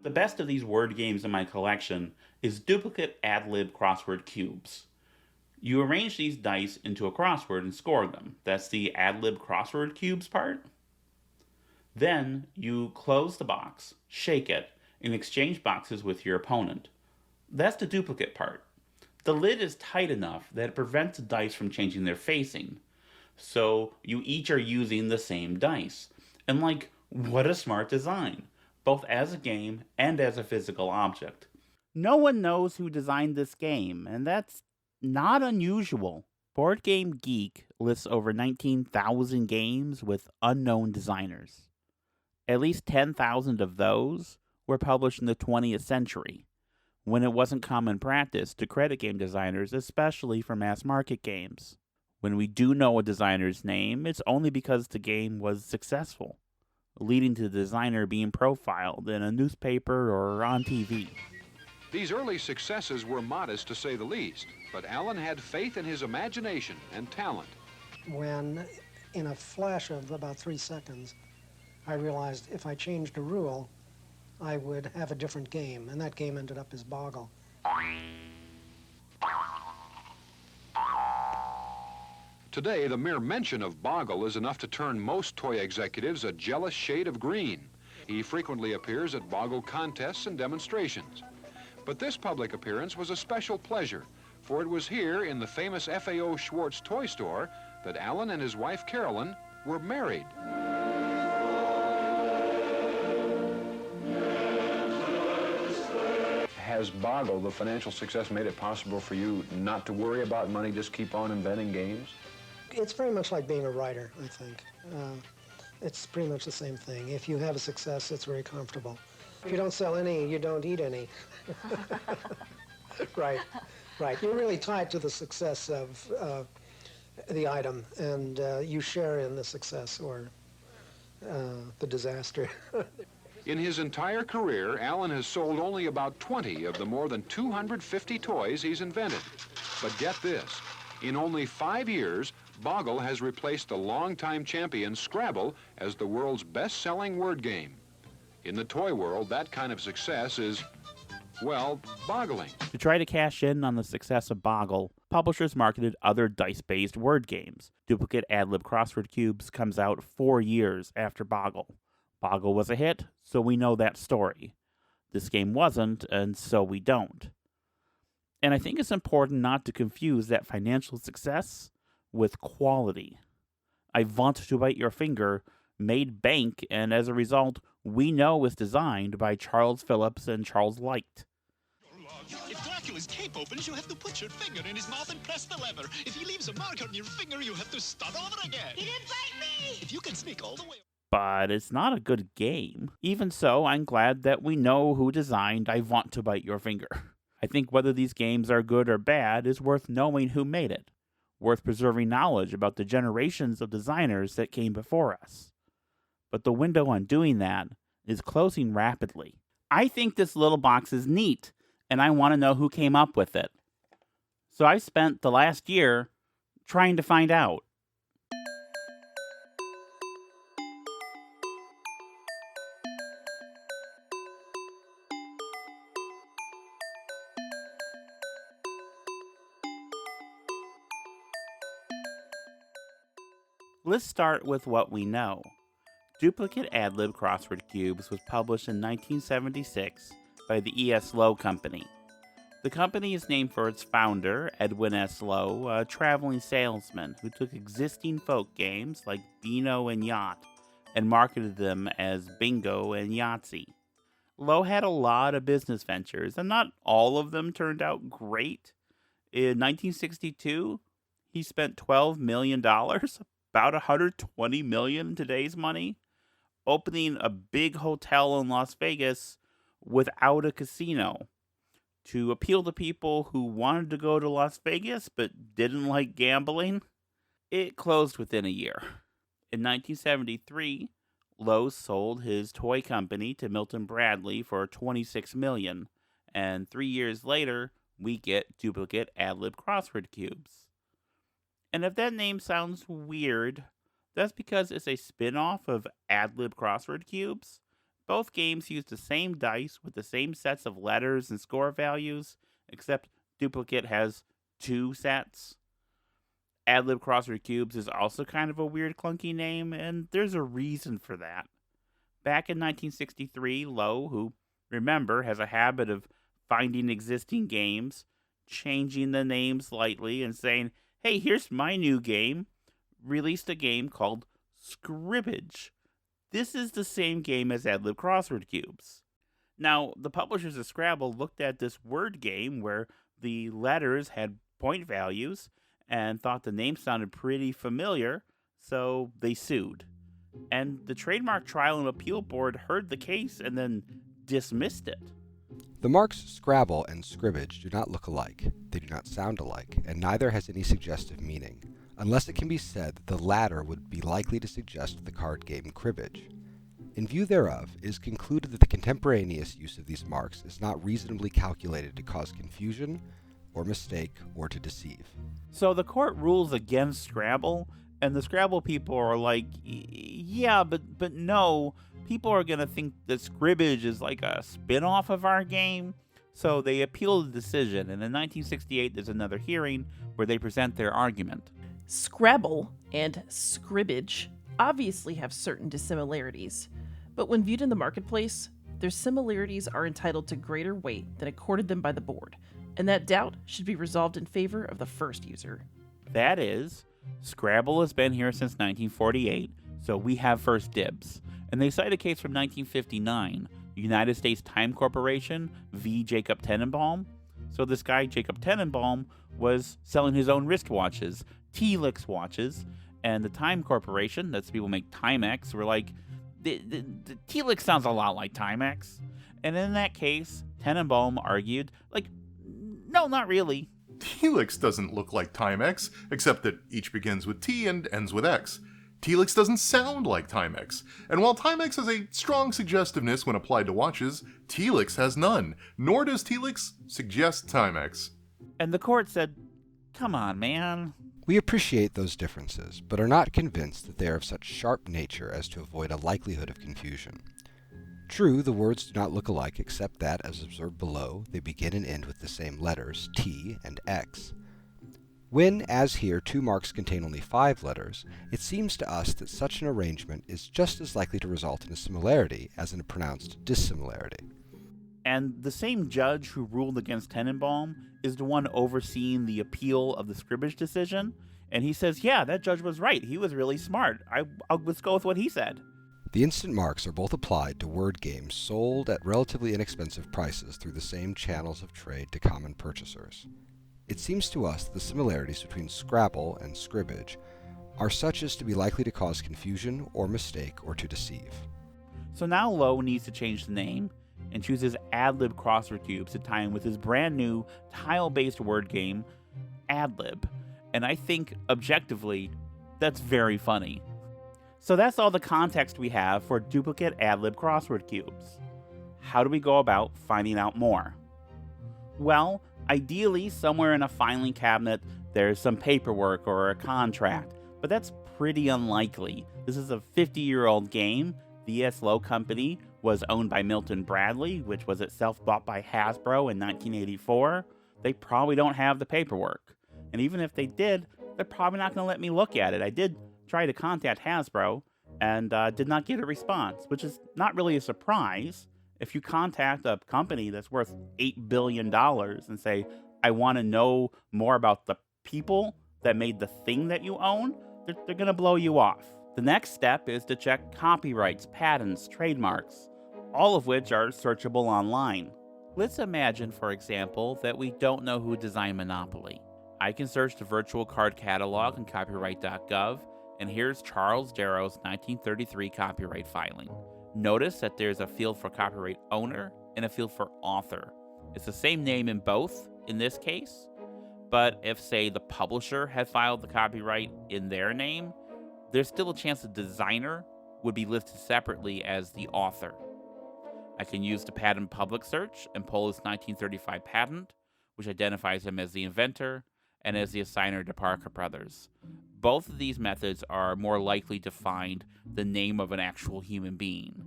The best of these word games in my collection is duplicate ad-lib crossword cubes. You arrange these dice into a crossword and score them. That's the ad-lib crossword cubes part. Then you close the box, shake it, and exchange boxes with your opponent. That's the duplicate part. The lid is tight enough that it prevents the dice from changing their facing. So you each are using the same dice. And what a smart design, both as a game and as a physical object. No one knows who designed this game, and that's not unusual. Board Game Geek lists over 19,000 games with unknown designers. At least 10,000 of those were published in the 20th century, when it wasn't common practice to credit game designers, especially for mass market games. When we do know a designer's name, it's only because the game was successful, leading to the designer being profiled in a newspaper or on TV. These early successes were modest to say the least, but Alan had faith in his imagination and talent. When, in a flash of about 3 seconds, I realized if I changed a rule, I would have a different game, and that game ended up as Boggle. Today, the mere mention of Boggle is enough to turn most toy executives a jealous shade of green. He frequently appears at Boggle contests and demonstrations. But this public appearance was a special pleasure, for it was here in the famous FAO Schwartz toy store that Alan and his wife Carolyn were married. Has Boggle, the financial success, made it possible for you not to worry about money, just keep on inventing games? It's very much like being a writer, I think. It's pretty much the same thing. If you have a success, it's very comfortable. If you don't sell any, you don't eat any. Right. You're really tied to the success of the item, and you share in the success or the disaster. In his entire career, Alan has sold only about 20 of the more than 250 toys he's invented. But get this, in only 5 years, Boggle has replaced the longtime champion Scrabble as the world's best-selling word game. In the toy world, that kind of success is, well, boggling. To try to cash in on the success of Boggle, publishers marketed other dice-based word games. Duplicate ad-lib crossword cubes comes out 4 years after Boggle. Boggle was a hit, so we know that story. This game wasn't, and so we don't. And I think it's important not to confuse that financial success with quality. I Want to Bite Your Finger made bank, and as a result, we know was designed by Charles Phillips and Charles Light. If Dracula's cape opens, you have to put your finger in his mouth and press the lever. If he leaves a mark on your finger, you have to start over again. He didn't bite me! If you can sneak all the way... But it's not a good game. Even so, I'm glad that we know who designed I Want to Bite Your Finger. I think whether these games are good or bad is worth knowing who made it, worth preserving knowledge about the generations of designers that came before us. But the window on doing that is closing rapidly. I think this little box is neat, and I want to know who came up with it. So I spent the last year trying to find out. Let's start with what we know. Duplicate ad-lib crossword cubes was published in 1976 by the E.S. Lowe Company. The company is named for its founder, Edwin S. Lowe, a traveling salesman who took existing folk games like Beano and Yacht and marketed them as Bingo and Yahtzee. Lowe had a lot of business ventures, and not all of them turned out great. In 1962, he spent $12 million, about $120 million in today's money, opening a big hotel in Las Vegas without a casino to appeal to people who wanted to go to Las Vegas but didn't like gambling. It closed within a year. In 1973, Lowe sold his toy company to Milton Bradley for $26 million, and 3 years later, we get duplicate ad-lib crossword cubes. And if that name sounds weird, that's because it's a spin-off of ad-lib crossword cubes, Both games use the same dice with the same sets of letters and score values, except Duplicate has 2 sets. Adlib Crossword Cubes is also kind of a weird, clunky name, and there's a reason for that. Back in 1963, Lowe, who, remember, has a habit of finding existing games, changing the name slightly, and saying, hey, here's my new game, released a game called Scribbage. This is the same game as Adlib Crossword Cubes. Now, the publishers of Scrabble looked at this word game where the letters had point values and thought the name sounded pretty familiar, so they sued. And the Trademark Trial and Appeal Board heard the case and then dismissed it. The marks Scrabble and Scribbage do not look alike, they do not sound alike, and neither has any suggestive meaning, unless it can be said that the latter would be likely to suggest the card game Cribbage. In view thereof, it is concluded that the contemporaneous use of these marks is not reasonably calculated to cause confusion, or mistake, or to deceive. So the court rules against Scrabble, and the Scrabble people are like, yeah, but no, people are going to think that Scribbage is like a spin-off of our game. So they appeal the decision, and in 1968 there's another hearing where they present their argument. Scrabble and Scribbage obviously have certain dissimilarities, but when viewed in the marketplace, their similarities are entitled to greater weight than accorded them by the board, and that doubt should be resolved in favor of the first user. That is, Scrabble has been here since 1948, so we have first dibs. And they cite a case from 1959, United States Time Corporation v. Jacob Tenenbaum. So this guy, Jacob Tenenbaum, was selling his own wristwatches, Telix watches, and the Time Corporation, that's the people who make Timex, were like, the Telix sounds a lot like Timex. And in that case, Tenenbaum argued, like, no, not really. Telix doesn't look like Timex, except that each begins with T and ends with X. Telix doesn't sound like Timex, and while Timex has a strong suggestiveness when applied to watches, Telix has none, nor does Telix suggest Timex. And the court said, come on, man. We appreciate those differences, but are not convinced that they are of such sharp nature as to avoid a likelihood of confusion. True, the words do not look alike except that, as observed below, they begin and end with the same letters, T and X. When, as here, 2 marks contain only 5 letters, it seems to us that such an arrangement is just as likely to result in a similarity as in a pronounced dissimilarity. And the same judge who ruled against Tenenbaum is the one overseeing the appeal of the Scribbage decision, and he says, yeah, that judge was right. He was really smart. Let's go with what he said. The instant marks are both applied to word games sold at relatively inexpensive prices through the same channels of trade to common purchasers. It seems to us that the similarities between Scrabble and Scribbage are such as to be likely to cause confusion or mistake or to deceive. So now Lowe needs to change the name and chooses Adlib Crossword Cubes to tie in with his brand new tile-based word game, Adlib. And I think, objectively, that's very funny. So that's all the context we have for duplicate Adlib Crossword Cubes. How do we go about finding out more? Well, ideally, somewhere in a filing cabinet, there's some paperwork or a contract, but that's pretty unlikely. This is a 50-year-old game. The E.S. Lowe Company was owned by Milton Bradley, which was itself bought by Hasbro in 1984. They probably don't have the paperwork. And even if they did, they're probably not going to let me look at it. I did try to contact Hasbro and did not get a response, which is not really a surprise. If you contact a company that's worth $8 billion and say, I want to know more about the people that made the thing that you own, they're going to blow you off. The next step is to check copyrights, patents, trademarks, all of which are searchable online. Let's imagine, for example, that we don't know who designed Monopoly. I can search the virtual card catalog on copyright.gov, and here's Charles Darrow's 1933 copyright filing. Notice that there's a field for copyright owner and a field for author. It's the same name in both in this case, but if, say, the publisher had filed the copyright in their name, there's still a chance the designer would be listed separately as the author. I can use the patent public search and pull his 1935 patent, which identifies him as the inventor and as the assigner to Parker Brothers. Both of these methods are more likely to find the name of an actual human being.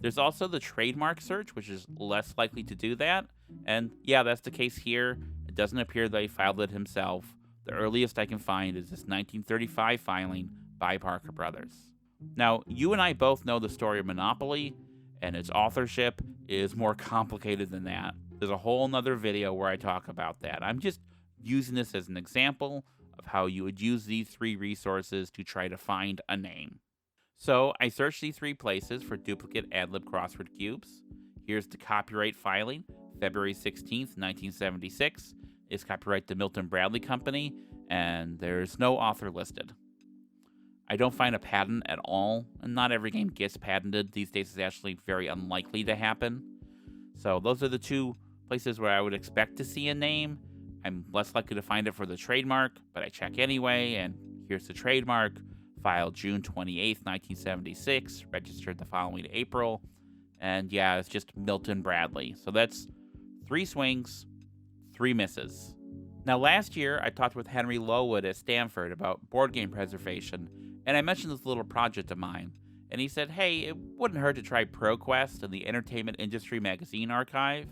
There's also the trademark search, which is less likely to do that. And yeah, that's the case here. It doesn't appear that he filed it himself. The earliest I can find is this 1935 filing by Parker Brothers. Now, you and I both know the story of Monopoly, and its authorship is more complicated than that. There's a whole nother video where I talk about that. I'm just using this as an example of how you would use these three resources to try to find a name. So I searched these three places for duplicate ad-lib crossword cubes. Here's the copyright filing, February 16th, 1976. It's copyright the Milton Bradley Company, and there's no author listed. I don't find a patent at all, and not every game gets patented. These days it's actually very unlikely to happen. So those are the two places where I would expect to see a name. I'm less likely to find it for the trademark, but I check anyway, and here's the trademark, filed June 28th, 1976, registered the following April, and yeah, it's just Milton Bradley. So that's 3 swings, 3 misses. Now last year, I talked with Henry Lowood at Stanford about board game preservation, and I mentioned this little project of mine, and he said, hey, it wouldn't hurt to try ProQuest and the Entertainment Industry Magazine Archive.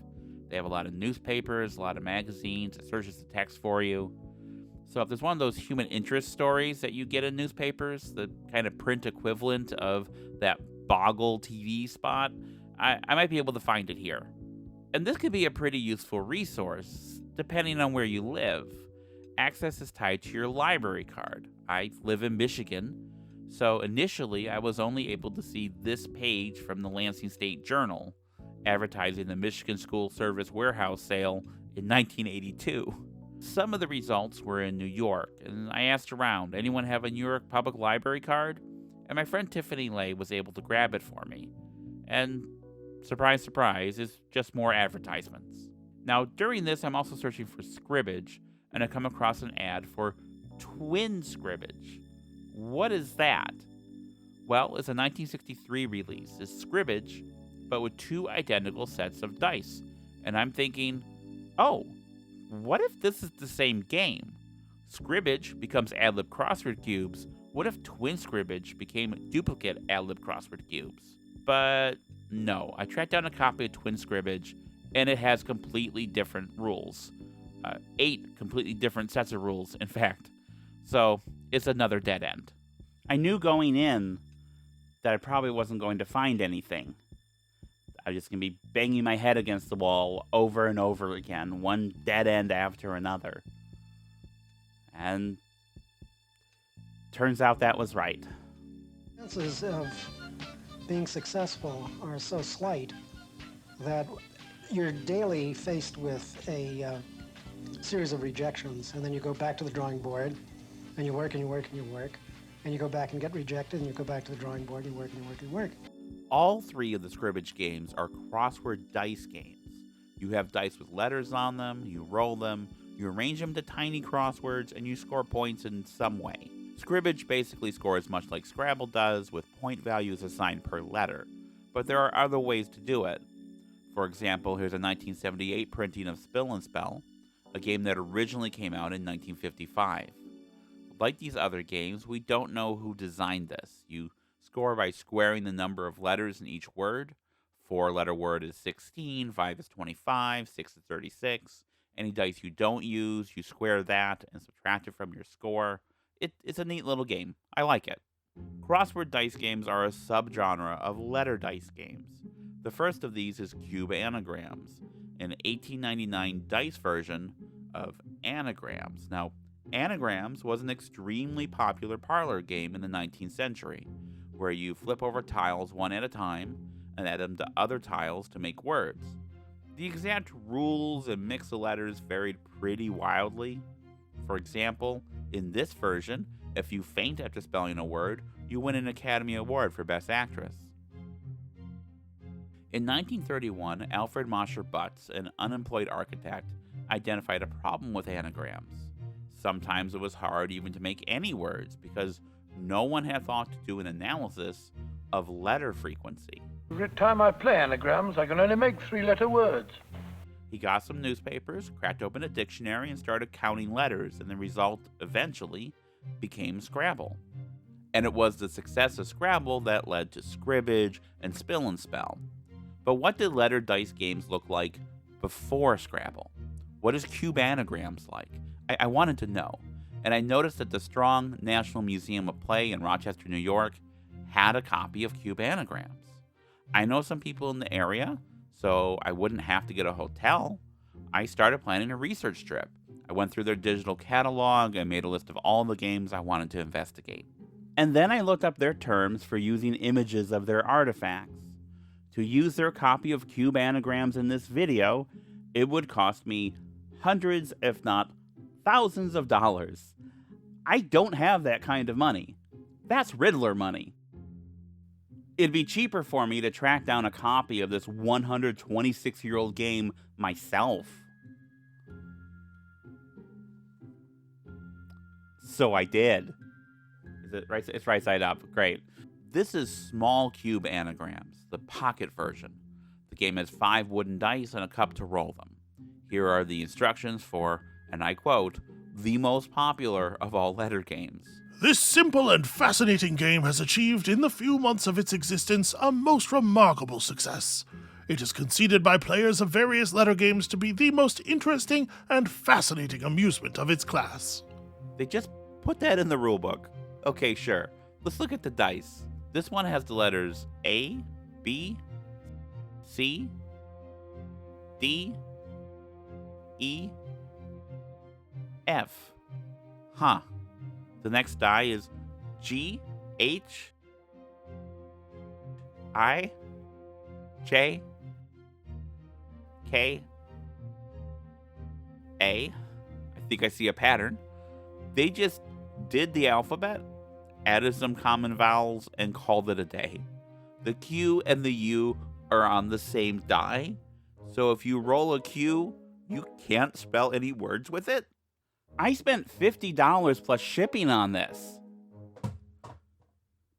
They have a lot of newspapers, a lot of magazines, it searches the text for you. So if there's one of those human interest stories that you get in newspapers, the kind of print equivalent of that Boggle TV spot, I might be able to find it here. And this could be a pretty useful resource, depending on where you live. Access is tied to your library card. I live in Michigan, so initially I was only able to see this page from the Lansing State Journal, advertising the Michigan School Service Warehouse sale in 1982. Some of the results were in New York, and I asked around, anyone have a New York Public Library card? And my friend Tiffany Lay was able to grab it for me. And surprise, surprise, it's just more advertisements. Now, during this, I'm also searching for scribbage, and I come across an ad for twin scribbage. What is that? Well, it's a 1963 release. It's scribbage, but with 2 identical sets of dice. And I'm thinking, oh, what if this is the same game? Scribbage becomes ad-lib crossword cubes. What if twin scribbage became duplicate ad-lib crossword cubes? But no, I tracked down a copy of twin scribbage, and it has completely different rules. 8 completely different sets of rules, in fact. So it's another dead end. I knew going in that I probably wasn't going to find anything. I was just going to be banging my head against the wall over and over again, one dead end after another. And turns out that was right. Chances of being successful are so slight that you're daily faced with a series of rejections, and then you go back to the drawing board, and you work and you work and you work, and you go back and get rejected, and you go back to the drawing board, and you work and you work and you work. All 3 of the scribbage games are crossword dice games. You have dice with letters on them, you roll them, you arrange them to tiny crosswords, and you score points in some way. Scribbage basically scores much like Scrabble does, with point values assigned per letter, but there are other ways to do it. For example, here's a 1978 printing of Spill and Spell, a game that originally came out in 1955. Like these other games, we don't know who designed this. You score by squaring the number of letters in each word. 4-letter word is 16, 5 is 25, 6 is 36. Any dice you don't use, you square that and subtract it from your score. It's a neat little game. I like it. Crossword dice games are a subgenre of letter dice games. The first of these is Cube Anagrams, an 1899 dice version of Anagrams. Now, Anagrams was an extremely popular parlor game in the 19th century, where you flip over tiles one at a time and add them to other tiles to make words. The exact rules and mix of letters varied pretty wildly. For example, in this version, if you faint after spelling a word, you win an Academy Award for Best Actress. In 1931, Alfred Mosher Butts, an unemployed architect, identified a problem with anagrams. Sometimes it was hard even to make any words because no one had thought to do an analysis of letter frequency. Every time I play anagrams, I can only make 3-letter words. He got some newspapers, cracked open a dictionary, and started counting letters, and the result, eventually, became Scrabble. And it was the success of Scrabble that led to Scribbage and Spill and Spell. But what did letter dice games look like before Scrabble? What is cube anagrams like? I wanted to know. And I noticed that the Strong National Museum of Play in Rochester, New York had a copy of cube anagrams. I know some people in the area, so I wouldn't have to get a hotel. I started planning a research trip. I went through their digital catalog and made a list of all the games I wanted to investigate. And then I looked up their terms for using images of their artifacts. To use their copy of cube anagrams in this video, it would cost me hundreds, if not thousands of dollars. I don't have that kind of money. That's Riddler money. It'd be cheaper for me to track down a copy of this 126-year-old game myself. So I did. Is it right? It's right side up. Great. This is Small Cube Anagrams, the pocket version. The game has 5 wooden dice and a cup to roll them. Here are the instructions for, and I quote, the most popular of all letter games. This simple and fascinating game has achieved, in the few months of its existence, a most remarkable success. It is conceded by players of various letter games to be the most interesting and fascinating amusement of its class. They just put that in the rulebook. Okay, sure. Let's look at the dice. This one has the letters A, B, C, D, E, F. Huh. The next die is G, H, I, J, K, A. I think I see a pattern. They just did the alphabet, added some common vowels, and called it a day. The Q and the U are on the same die, so if you roll a Q, you can't spell any words with it. I spent $50 plus shipping on this.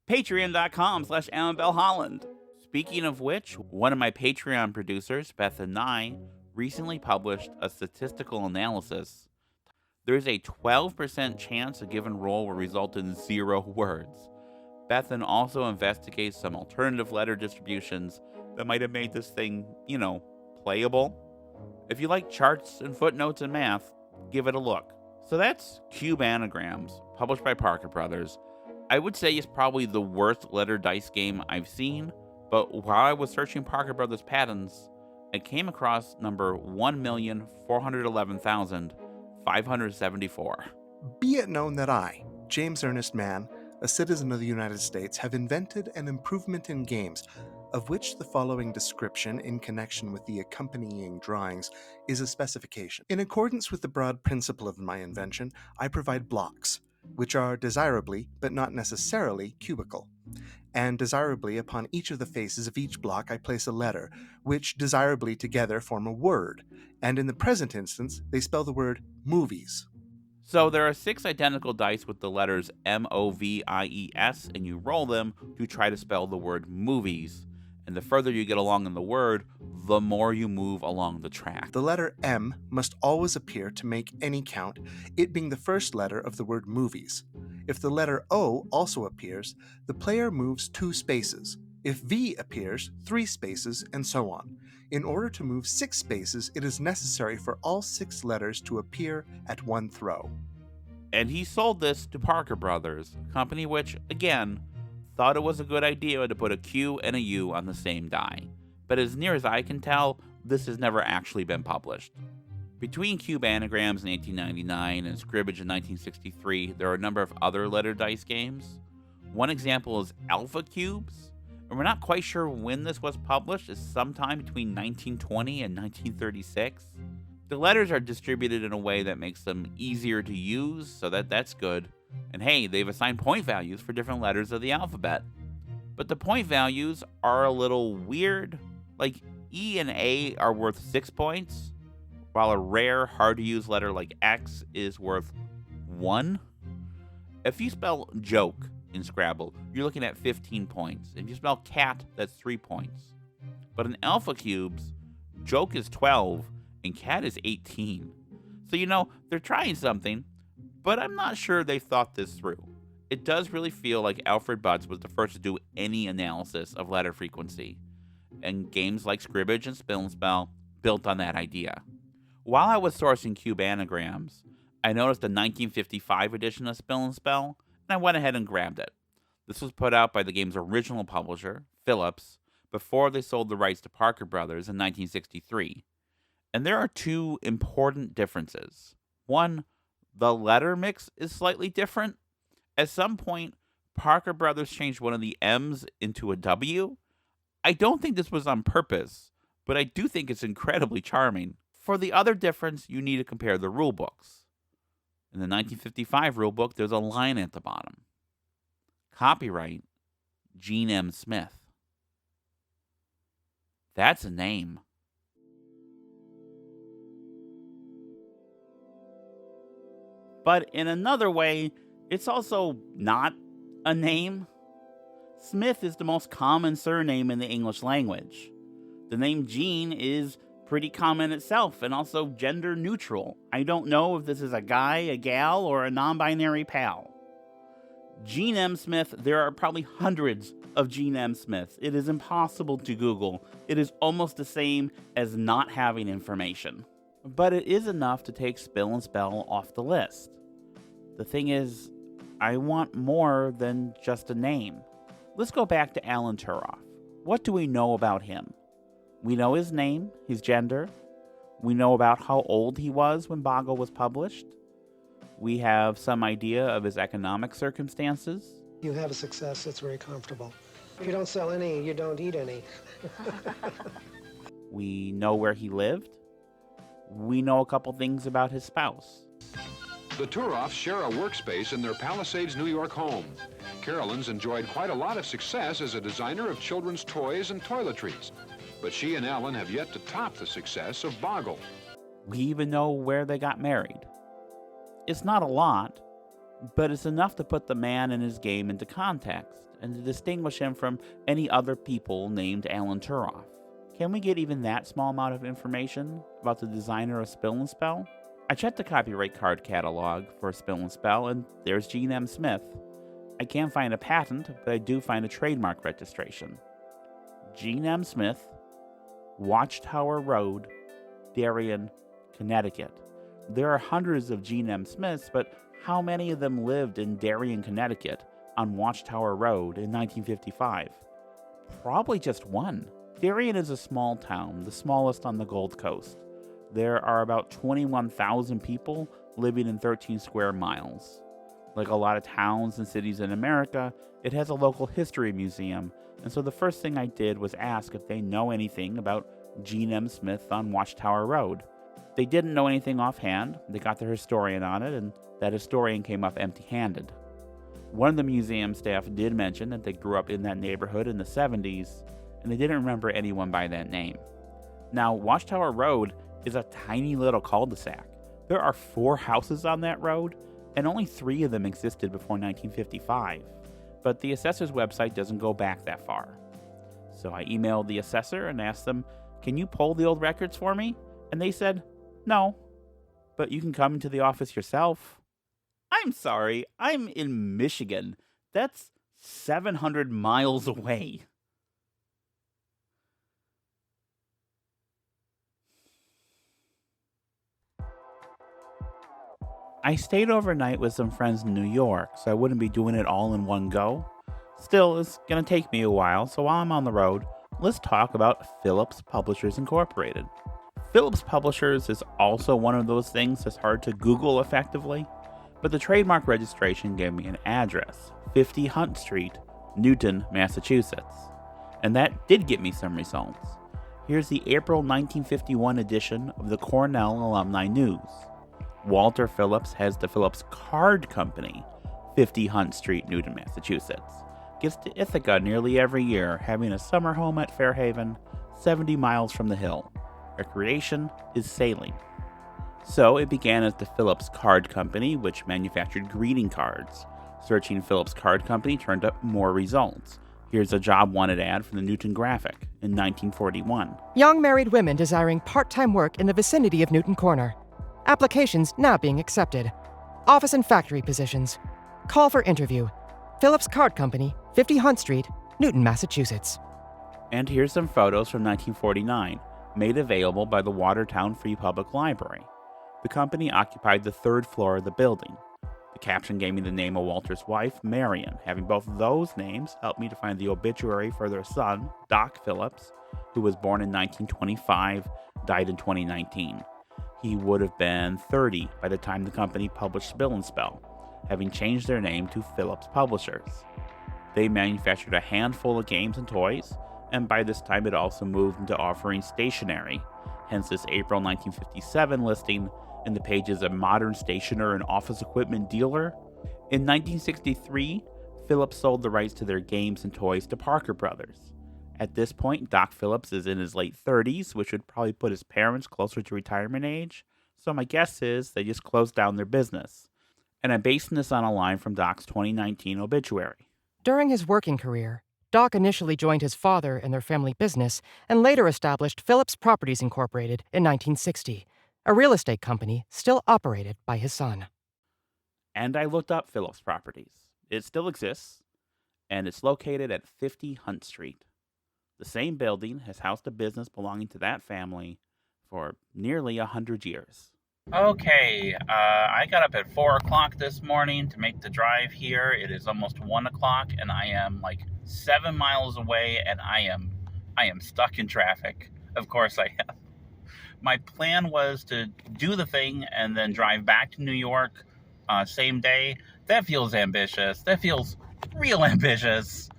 Patreon.com/AlanBellHolland. Speaking of which, one of my Patreon producers, Beth and I, recently published a statistical analysis. There's a 12% chance a given roll will result in 0 words. Bethan also investigates some alternative letter distributions that might have made this thing, playable. If you like charts and footnotes and math, give it a look. So that's Cube Anagrams, published by Parker Brothers. I would say it's probably the worst letter dice game I've seen, but while I was searching Parker Brothers patents, I came across number 1,411,574. Be it known that I, James Ernest Mann, a citizen of the United States, have invented an improvement in games, of which the following description in connection with the accompanying drawings is a specification. In accordance with the broad principle of my invention, I provide blocks, which are desirably, but not necessarily, cubical. And desirably, upon each of the faces of each block I place a letter, which desirably together form a word, and in the present instance, they spell the word movies. So there are 6 identical dice with the letters M-O-V-I-E-S, and you roll them to try to spell the word movies. And the further you get along in the word, the more you move along the track. The letter M must always appear to make any count, it being the first letter of the word movies. If the letter O also appears, the player moves 2 spaces. If V appears, 3 spaces, and so on. In order to move 6 spaces, it is necessary for all 6 letters to appear at one throw. And he sold this to Parker Brothers, a company which, again, thought it was a good idea to put a Q and a U on the same die. But as near as I can tell, this has never actually been published. Between Cube Anagrams in 1899 and Scribbage in 1963, there are a number of other letter dice games. One example is Alpha Cubes, and we're not quite sure when this was published. It's sometime between 1920 and 1936. The letters are distributed in a way that makes them easier to use, so that's good. And hey, they've assigned point values for different letters of the alphabet. But the point values are a little weird. Like, E and A are worth 6 points, while a rare, hard-to-use letter like X is worth 1. If you spell joke in Scrabble, you're looking at 15 points. If you spell cat, that's 3 points. But in Alpha Cubes, joke is 12 and cat is 18. So, they're trying something, but I'm not sure they thought this through. it does really feel like Alfred Butts was the first to do any analysis of letter frequency, and games like Scribbage and Spill and Spell built on that idea. While I was sourcing cube anagrams, I noticed the 1955 edition of Spill and Spell, and I went ahead and grabbed it. This was put out by the game's original publisher, Phillips, before they sold the rights to Parker Brothers in 1963. And there are two important differences. One, the letter mix is slightly different. At some point, Parker Brothers changed one of the M's into a W. I don't think this was on purpose, but I do think it's incredibly charming. For the other difference, you need to compare the rulebooks. In the 1955 rulebook, there's a line at the bottom. Copyright, Gene M. Smith. That's a name. But in another way, it's also not a name. Smith is the most common surname in the English language. The name Gene is pretty common itself and also gender neutral. I don't know if this is a guy, a gal, or a non-binary pal. Gene M. Smith, there are probably hundreds of Gene M. Smiths. It is impossible to Google. It is almost the same as not having information. But it is enough to take Spill and Spell off the list. The thing is, I want more than just a name. Let's go back to Alan Turoff. What do we know about him? We know his name, his gender. We know about how old he was when Boggle was published. We have some idea of his economic circumstances. You have a success that's very comfortable. If you don't sell any, you don't eat any. We know where he lived. We know a couple things about his spouse. The Turoffs share a workspace in their Palisades, New York home. Carolyn's enjoyed quite a lot of success as a designer of children's toys and toiletries. But she and Alan have yet to top the success of Boggle. We even know where they got married. It's not a lot, but it's enough to put the man and his game into context and to distinguish him from any other people named Alan Turoff. Can we get even that small amount of information about the designer of Spill and Spell? I checked the copyright card catalog for Spill and Spell, and there's Gene M. Smith. I can't find a patent, but I do find a trademark registration. Gene M. Smith, Watchtower Road, Darien, Connecticut. There are hundreds of Gene M. Smiths, but how many of them lived in Darien, Connecticut on Watchtower Road in 1955? Probably just one. Darien is a small town, the smallest on the Gold Coast. There are about 21,000 people living in 13 square miles. Like a lot of towns and cities in America, it has a local history museum, and so the first thing I did was ask if they know anything about Gene M. Smith on Watchtower Road. They didn't know anything offhand. They got their historian on it, and that historian came up empty-handed. One of the museum staff did mention that they grew up in that neighborhood in the 70s, and they didn't remember anyone by that name. Now, Watchtower Road is a tiny little cul-de-sac. There are 4 houses on that road, and only 3 of them existed before 1955. But the assessor's website doesn't go back that far. So I emailed the assessor and asked them, "Can you pull the old records for me?" And they said, "No, but you can come into the office yourself." I'm sorry, I'm in Michigan. That's 700 miles away. I stayed overnight with some friends in New York, so I wouldn't be doing it all in one go. Still, it's gonna take me a while, so while I'm on the road, let's talk about Phillips Publishers Incorporated. Phillips Publishers is also one of those things that's hard to Google effectively, but the trademark registration gave me an address, 50 Hunt Street, Newton, Massachusetts. And that did get me some results. Here's the April 1951 edition of the Cornell Alumni News. Walter Phillips has the Phillips Card Company, 50 Hunt Street, Newton, Massachusetts. Gets to Ithaca nearly every year, having a summer home at Fairhaven, 70 miles from the hill. Recreation is sailing. So it began as the Phillips Card Company, which manufactured greeting cards. Searching Phillips Card Company turned up more results. Here's a job wanted ad from the Newton Graphic in 1941. Young married women desiring part-time work in the vicinity of Newton Corner. Applications now being accepted. Office and factory positions. Call for interview Phillips Card Company, 50 Hunt Street, Newton, Massachusetts. And here's some photos from 1949, made available by the Watertown Free Public Library. The company occupied the third floor of the building. The caption gave me the name of Walter's wife, Marion. Having both of those names helped me to find the obituary for their son, Doc Phillips, who was born in 1925, died in 2019. He would have been 30 by the time the company published Spill and Spell, having changed their name to Phillips Publishers. They manufactured a handful of games and toys, and by this time it also moved into offering stationery, hence this April 1957 listing in the pages of Modern Stationer and Office Equipment Dealer. In 1963, Phillips sold the rights to their games and toys to Parker Brothers. At this point, Doc Phillips is in his late 30s, which would probably put his parents closer to retirement age, so my guess is they just closed down their business. And I'm basing this on a line from Doc's 2019 obituary. During his working career, Doc initially joined his father in their family business and later established Phillips Properties Incorporated in 1960, a real estate company still operated by his son. And I looked up Phillips Properties. It still exists, and it's located at 50 Hunt Street. The same building has housed a business belonging to that family for nearly 100 years. Okay, I got up at 4 o'clock this morning to make the drive here. It is almost 1 o'clock, and I am like 7 miles away, and I am stuck in traffic. Of course I am. My plan was to do the thing and then drive back to New York same day. That feels ambitious. That feels real ambitious.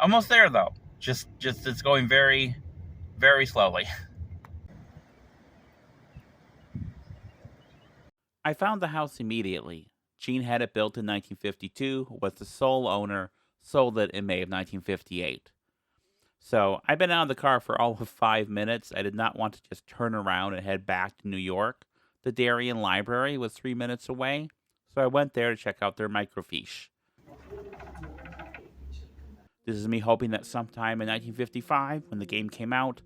Almost there, though. Just it's going very, very slowly. I found the house immediately. Gene had it built in 1952, was the sole owner, sold it in May of 1958. So I've been out of the car for all of 5 minutes. I did not want to just turn around and head back to New York. The Darien Library was 3 minutes away, so I went there to check out their microfiche. This is me hoping that sometime in 1955, when the game came out,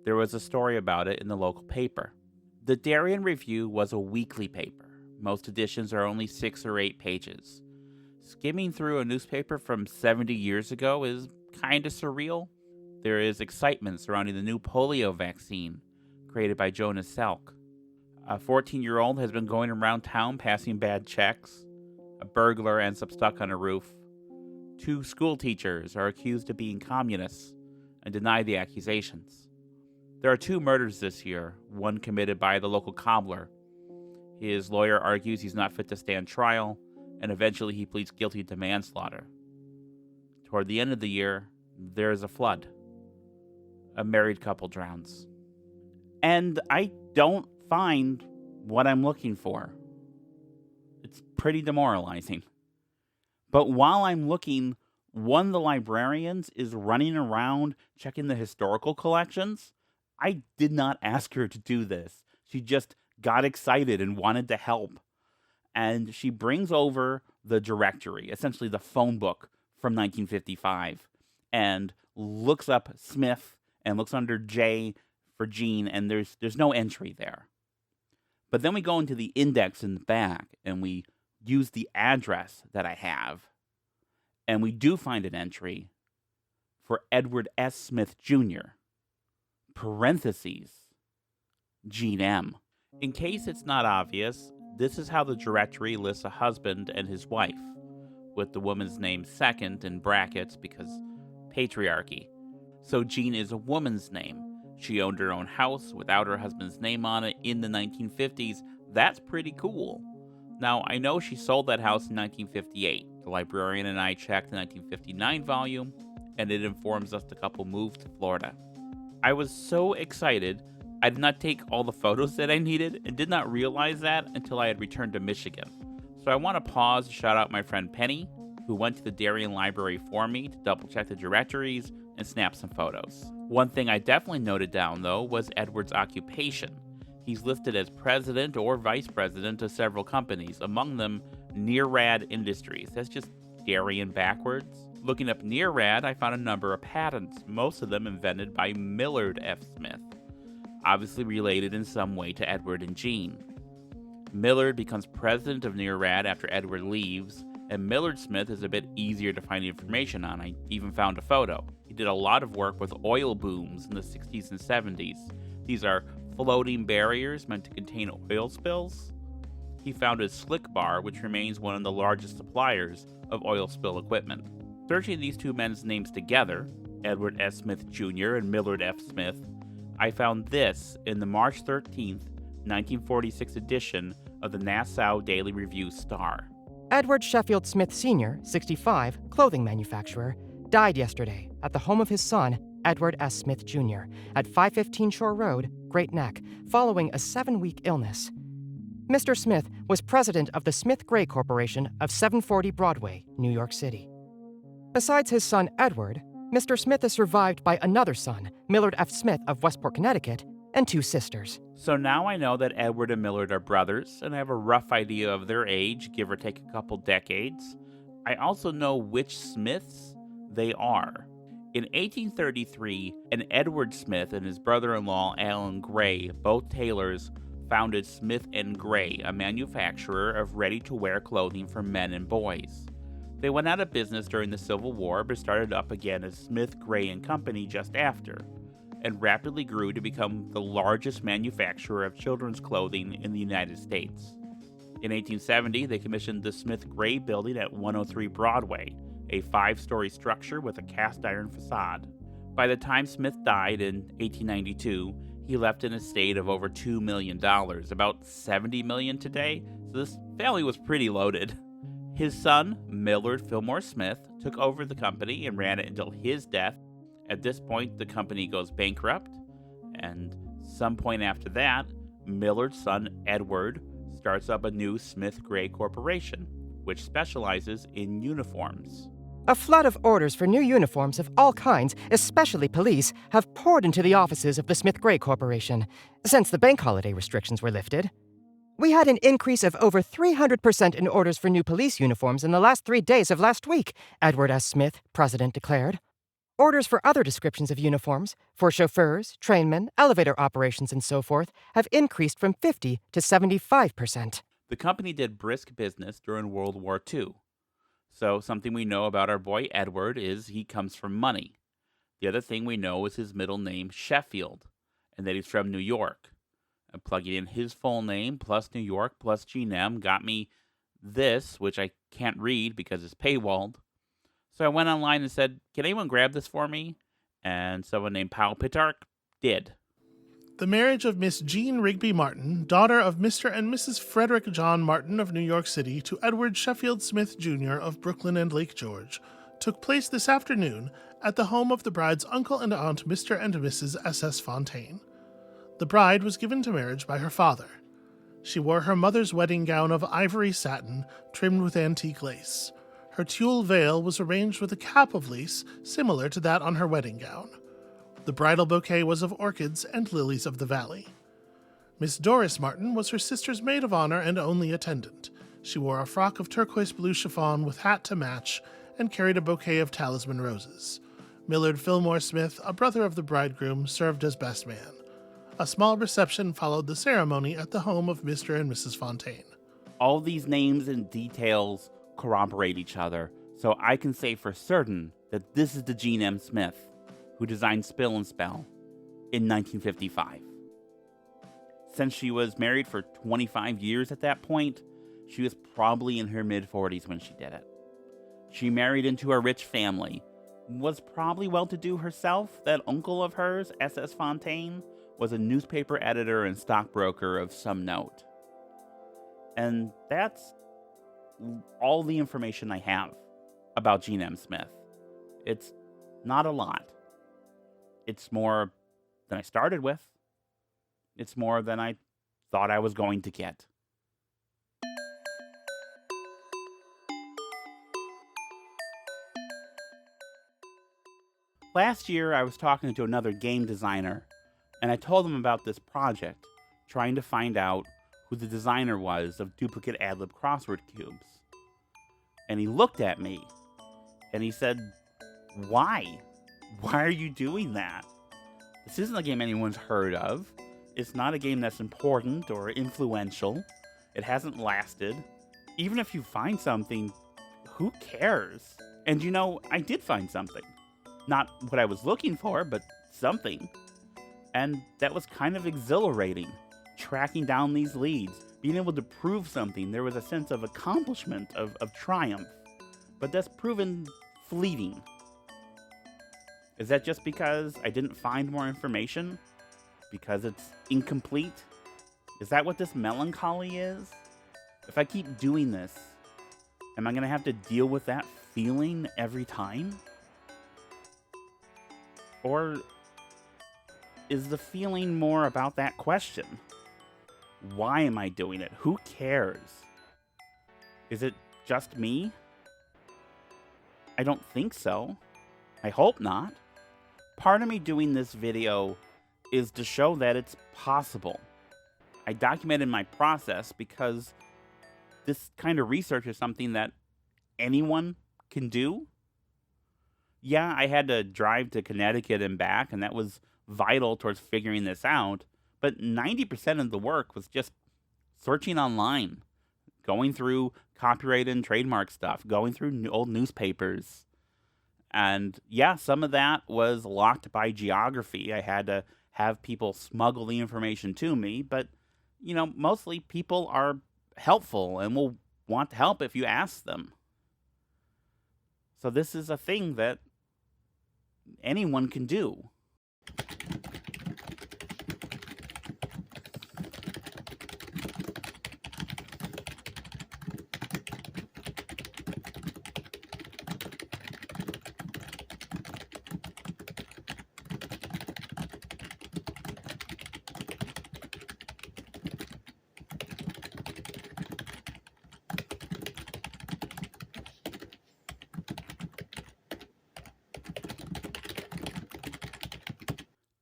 there was a story about it in the local paper. The Darien Review was a weekly paper. Most editions are only 6 or 8 pages. Skimming through a newspaper from 70 years ago is kind of surreal. There is excitement surrounding the new polio vaccine created by Jonas Salk. A 14-year-old has been going around town passing bad checks. A burglar ends up stuck on a roof. 2 school teachers are accused of being communists and deny the accusations. There are 2 murders this year, one committed by the local cobbler. His lawyer argues he's not fit to stand trial, and eventually he pleads guilty to manslaughter. Toward the end of the year, there is a flood. A married couple drowns. And I don't find what I'm looking for. It's pretty demoralizing. But while I'm looking, one of the librarians is running around checking the historical collections. I did not ask her to do this. She just got excited and wanted to help. And she brings over the directory, essentially the phone book from 1955, and looks up Smith and looks under J for Gene, and there's no entry there. But then we go into the index in the back, and we use the address that I have, and we do find an entry for Edward S. Smith Jr., parentheses, Gene M. In case it's not obvious, this is how the directory lists a husband and his wife, with the woman's name second in brackets because patriarchy. So Jean is a woman's name. She owned her own house without her husband's name on it in the 1950s. That's pretty cool. Now, I know she sold that house in 1958. The librarian and I checked the 1959 volume, and it informs us the couple moved to Florida. I was so excited, I did not take all the photos that I needed and did not realize that until I had returned to Michigan. So I want to pause to shout out my friend Penny, who went to the Darien Library for me to double check the directories and snap some photos. One thing I definitely noted down, though, was Edward's occupation. He's listed as president or vice president of several companies, among them Nearrad Industries. That's just Darien backwards. Looking up Nearrad, I found a number of patents, most of them invented by Millard F. Smith, obviously related in some way to Edward and Jean. Millard becomes president of Nearrad after Edward leaves, And Millard Smith is a bit easier to find information on. I even found a photo. He did a lot of work with oil booms in the 60s and 70s. These are floating barriers meant to contain oil spills. He founded Slick Bar, which remains one of the largest suppliers of oil spill equipment. Searching these two men's names together, Edward S. Smith Jr. and Millard F. Smith, I found this in the March 13th, 1946 edition of the Nassau Daily Review-Star. Edward Sheffield Smith Sr., 65, clothing manufacturer, died yesterday at the home of his son, Edward S. Smith Jr., at 515 Shore Road, Great Neck, following a 7-week illness. Mr. Smith was president of the Smith Gray Corporation of 740 Broadway, New York City. Besides his son Edward, Mr. Smith is survived by another son, Millard F. Smith of Westport, Connecticut, and 2 sisters. So now I know that Edward and Millard are brothers, and I have a rough idea of their age, give or take a couple decades. I also know which Smiths they are. In 1833, an Edward Smith and his brother-in-law Alan Gray, both tailors, founded Smith & Gray, a manufacturer of ready-to-wear clothing for men and boys. They went out of business during the Civil War, but started up again as Smith, Gray & Company just after, and rapidly grew to become the largest manufacturer of children's clothing in the United States. In 1870, they commissioned the Smith Gray Building at 103 Broadway, a 5-story structure with a cast-iron facade. By the time Smith died in 1892, he left an estate of over $2 million, about $70 million today, so this family was pretty loaded. His son, Millard Fillmore Smith, took over the company and ran it until his death. At this point, the company goes bankrupt, and some point after that, Millard's son, Edward, starts up a new Smith Gray Corporation, which specializes in uniforms. A flood of orders for new uniforms of all kinds, especially police, have poured into the offices of the Smith Gray Corporation since the bank holiday restrictions were lifted. We had an increase of over 300% in orders for new police uniforms in the last 3 days of last week, Edward S. Smith, president, declared. Orders for other descriptions of uniforms, for chauffeurs, trainmen, elevator operations, and so forth, have increased from 50 to 75%. The company did brisk business during World War II. So something we know about our boy Edward is he comes from money. The other thing we know is his middle name, Sheffield, and that he's from New York. And plugging in his full name plus New York plus GNM got me this, which I can't read because it's paywalled. So I went online and said, can anyone grab this for me? And someone named Powell Pitarch did. The marriage of Miss Jean Rigby Martin, daughter of Mr. and Mrs. Frederick John Martin of New York City, to Edward Sheffield Smith, Jr. of Brooklyn and Lake George, took place this afternoon at the home of the bride's uncle and aunt, Mr. and Mrs. S.S. Fontaine. The bride was given to marriage by her father. She wore her mother's wedding gown of ivory satin, trimmed with antique lace. Her tulle veil was arranged with a cap of lace similar to that on her wedding gown. The bridal bouquet was of orchids and lilies of the valley. Miss Doris Martin was her sister's maid of honor and only attendant. She wore a frock of turquoise blue chiffon with hat to match and carried a bouquet of talisman roses. Millard Fillmore Smith, a brother of the bridegroom, served as best man. A small reception followed the ceremony at the home of Mr. and Mrs. Fontaine. All these names and details corroborate each other, so I can say for certain that this is the Jean M. Smith who designed Spill and Spell in 1955. Since she was married for 25 years at that point, she was probably in her mid-40s when she did it. She married into a rich family, was probably well-to-do herself. That uncle of hers, S.S. Fontaine, was a newspaper editor and stockbroker of some note. And that's all the information I have about Jean M. Smith. It's not a lot. It's more than I started with. It's more than I thought I was going to get. Last year, I was talking to another game designer, and I told him about this project, trying to find out who the designer was of duplicate ad-lib crossword cubes. And he looked at me, and he said, "Why? Why are you doing that? This isn't a game anyone's heard of. It's not a game that's important or influential. It hasn't lasted. Even if you find something, who cares? And you know, I did find something. Not what I was looking for, but something. And that was kind of exhilarating. Tracking down these leads, being able to prove something. There was a sense of accomplishment, of triumph. But that's proven fleeting. Is that just because I didn't find more information? Because it's incomplete? Is that what this melancholy is? If I keep doing this, am I going to have to deal with that feeling every time? Or is the feeling more about that question? Why am I doing it? Who cares? Is it just me? I don't think so. I hope not. Part of me doing this video is to show that it's possible. I documented my process because this kind of research is something that anyone can do. Yeah, I had to drive to Connecticut and back, and that was vital towards figuring this out. But 90% of the work was just searching online, going through copyright and trademark stuff, going through old newspapers. And yeah, some of that was locked by geography. I had to have people smuggle the information to me. But, you know, mostly people are helpful and will want to help if you ask them. So this is a thing that anyone can do.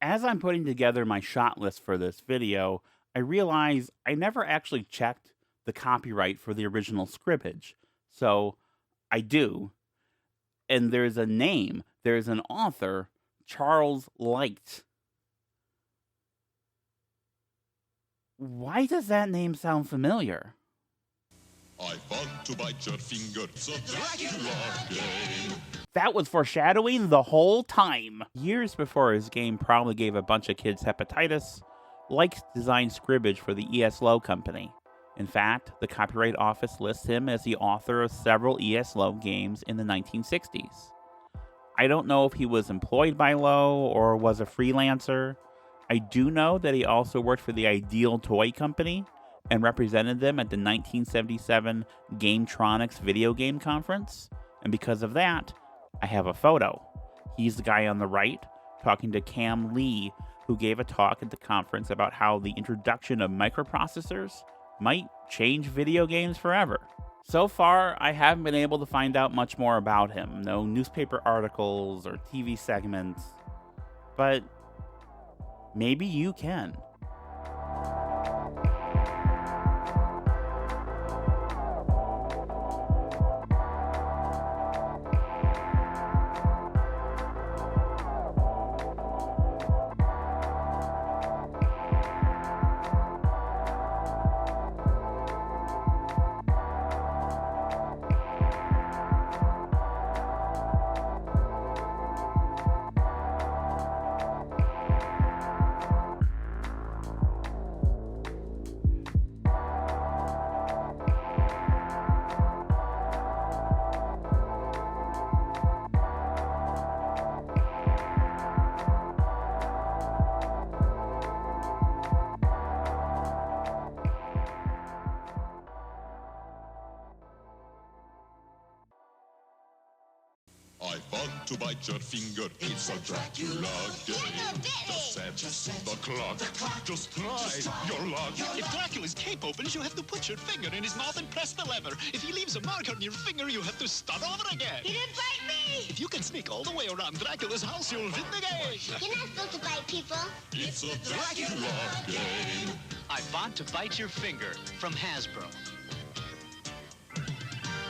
As I'm putting together my shot list for this video, I realize I never actually checked the copyright for the original scribbage. So I do. And there's a name, there's an author, Charles Light. Why does that name sound familiar? I want to bite your finger. It's a Dracula game. That was foreshadowing the whole time. Years before his game probably gave a bunch of kids hepatitis, Light designed scribbage for the E.S. Lowe Company. In fact, the Copyright Office lists him as the author of several E.S. Lowe games in the 1960s. I don't know if he was employed by Lowe or was a freelancer. I do know that he also worked for the Ideal Toy Company and represented them at the 1977 Gametronics video game conference. And because of that, I have a photo. He's the guy on the right talking to Cam Lee, who gave a talk at the conference about how the introduction of microprocessors might change video games forever. So far, I haven't been able to find out much more about him. No newspaper articles or TV segments. But maybe you can. I want to bite your finger. It's a Dracula game. Just set the clock. Just try your luck. If Dracula's cape opens, you have to put your finger in his mouth and press the lever. If he leaves a mark on your finger, you have to start over again. He didn't bite me! If you can sneak all the way around Dracula's house, you'll win the game. You're not supposed to bite people. It's a Dracula game. I want to bite your finger from Hasbro.